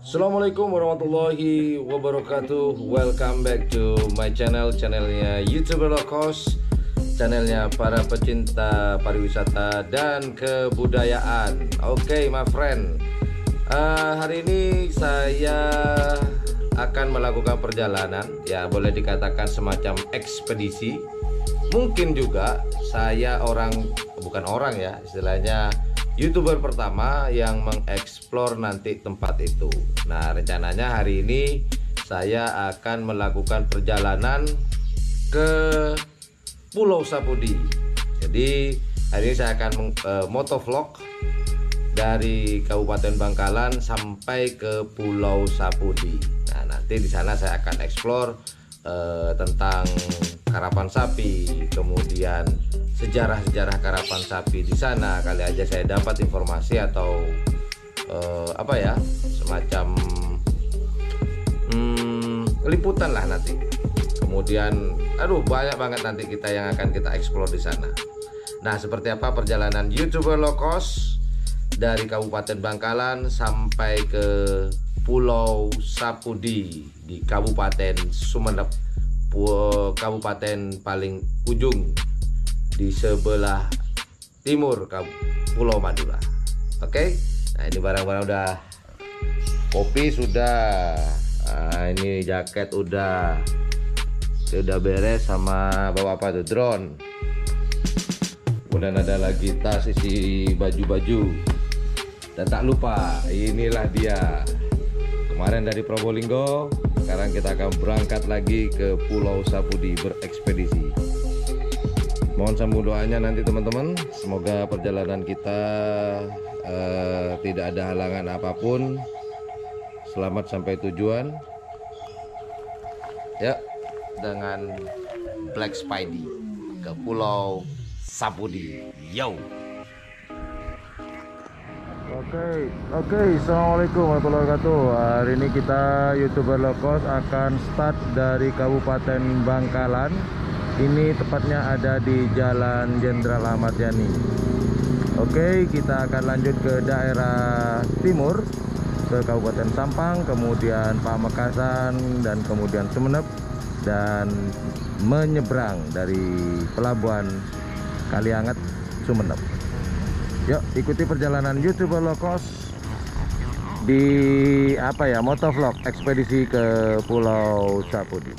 Assalamualaikum warahmatullahi wabarakatuh. Welcome back to my channel, channelnya YouTuber Low Cost, channelnya para pecinta pariwisata dan kebudayaan. Oke, my friend, hari ini saya akan melakukan perjalanan, ya boleh dikatakan semacam ekspedisi. Mungkin juga saya bukan orang ya, istilahnya YouTuber pertama yang mengeksplor nanti tempat itu. Nah, rencananya hari ini saya akan melakukan perjalanan ke Pulau Sapudi. Jadi hari ini saya akan motovlog dari Kabupaten Bangkalan sampai ke Pulau Sapudi. Nah, nanti di sana saya akan eksplor tentang karapan sapi, kemudian sejarah-sejarah karapan sapi di sana. Kali aja saya dapat informasi atau semacam liputan lah nanti. Kemudian banyak banget nanti yang akan kita eksplor di sana. Nah, seperti apa perjalanan YouTuber Low Cost dari Kabupaten Bangkalan sampai ke Pulau Sapudi di Kabupaten Sumeneb, kabupaten paling ujung di sebelah timur Pulau Madura. Oke, nah ini barang-barang udah, kopi sudah, ini jaket udah beres, sama bawa apa tuh, drone. Kemudian ada lagi tas isi baju-baju, dan tak lupa inilah dia. Kemarin dari Probolinggo, sekarang kita akan berangkat lagi ke Pulau Sapudi berekspedisi. Mohon sambung doanya nanti teman-teman. Semoga perjalanan kita tidak ada halangan apapun. Selamat sampai tujuan. Ya, dengan Black Spidey ke Pulau Sapudi. Yo. Oke, assalamualaikum warahmatullahi wabarakatuh. Hari ini kita YouTuber Low Cost akan start dari Kabupaten Bangkalan. Ini tepatnya ada di Jalan Jenderal Ahmad Yani. Oke, kita akan lanjut ke daerah timur, ke Kabupaten Sampang, kemudian Pamekasan, dan kemudian Sumeneb, dan menyeberang dari Pelabuhan Kalianget, Sumeneb. Yuk, ikuti perjalanan YouTuber Low Cost di motovlog ekspedisi ke Pulau Sapudi.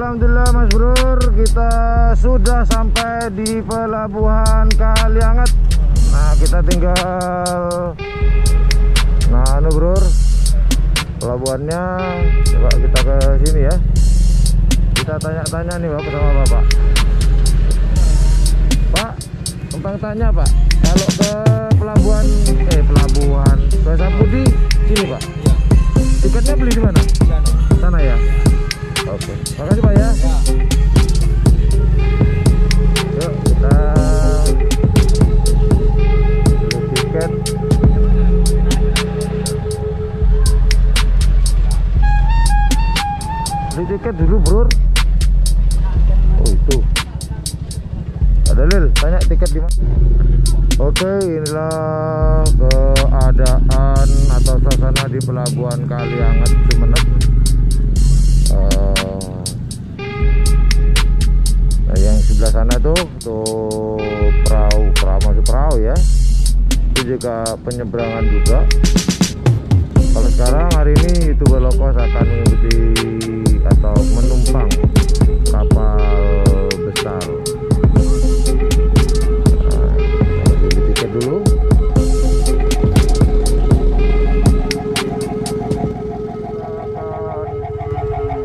alhamdulillah Mas Bro, kita sudah sampai di pelabuhan Kalianget. Nah, kita tinggal Bro, pelabuhannya. Coba kita ke sini ya. Kita tanya-tanya nih Bapak sama Bapak. Pak, numpang tanya Pak, kalau ke pelabuhan ke Sapudi sini Pak. Tiketnya beli di mana? Sana ya. Oke, makasih Pak ya. Yuk kita beli tiket. Beli tiket dulu Bro. Oh itu. Ada Lil, tanya tiket di mana? Oke, inilah keadaan atau suasana di pelabuhan Kalianget Sumeneb. Nah, yang sebelah sana tuh perahu ya. Itu juga penyeberangan juga. Kalau sekarang hari ini YouTuber low cost akan mengikuti atau menumpang kapal besar. Beli tiket dulu.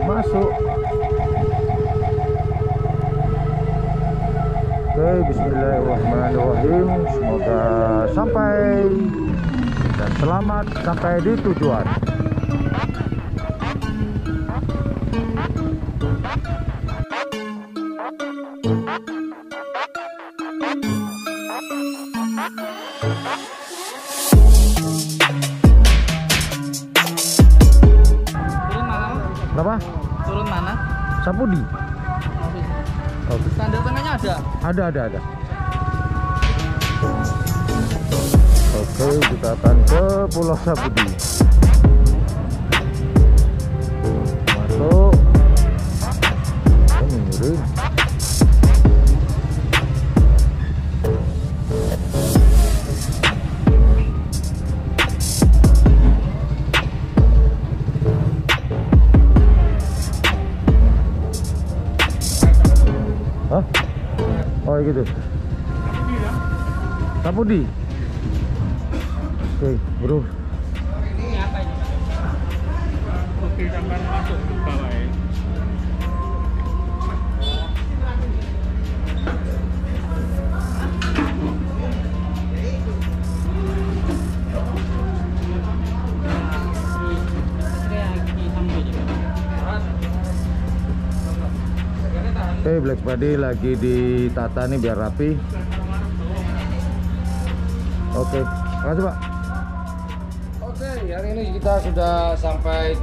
Masuk. Oke, bismillahirrahmanirrahim. Semoga sampai dan selamat sampai di tujuan. Kenapa? Turun mana? Sapudi. Oke. Sandal tengahnya ada? Ada. Oke, kita akan ke Pulau Sapudi. Masuk. Miring. Hah? Oh gitu. Sapudi. Oke, Bro. Ini apa ini? Oke, sampai masuk ke bawah ya. Oke, Black Body lagi ditata nih biar rapi. Oke, makasih Pak. Oke, hari ini kita sudah sampai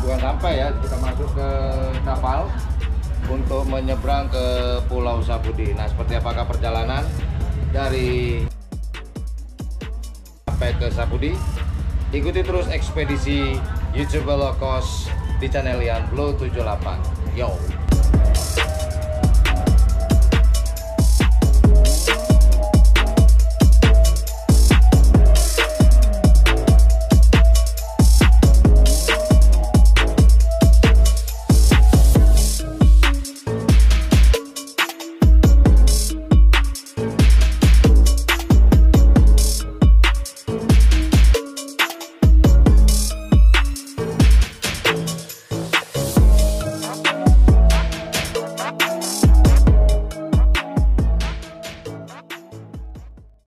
bukan sampai ya, kita masuk ke kapal untuk menyeberang ke Pulau Sapudi. Nah, seperti apakah perjalanan dari sampai ke Sapudi? Ikuti terus ekspedisi YouTuber low cost di channel Ian Blue 78. Yo.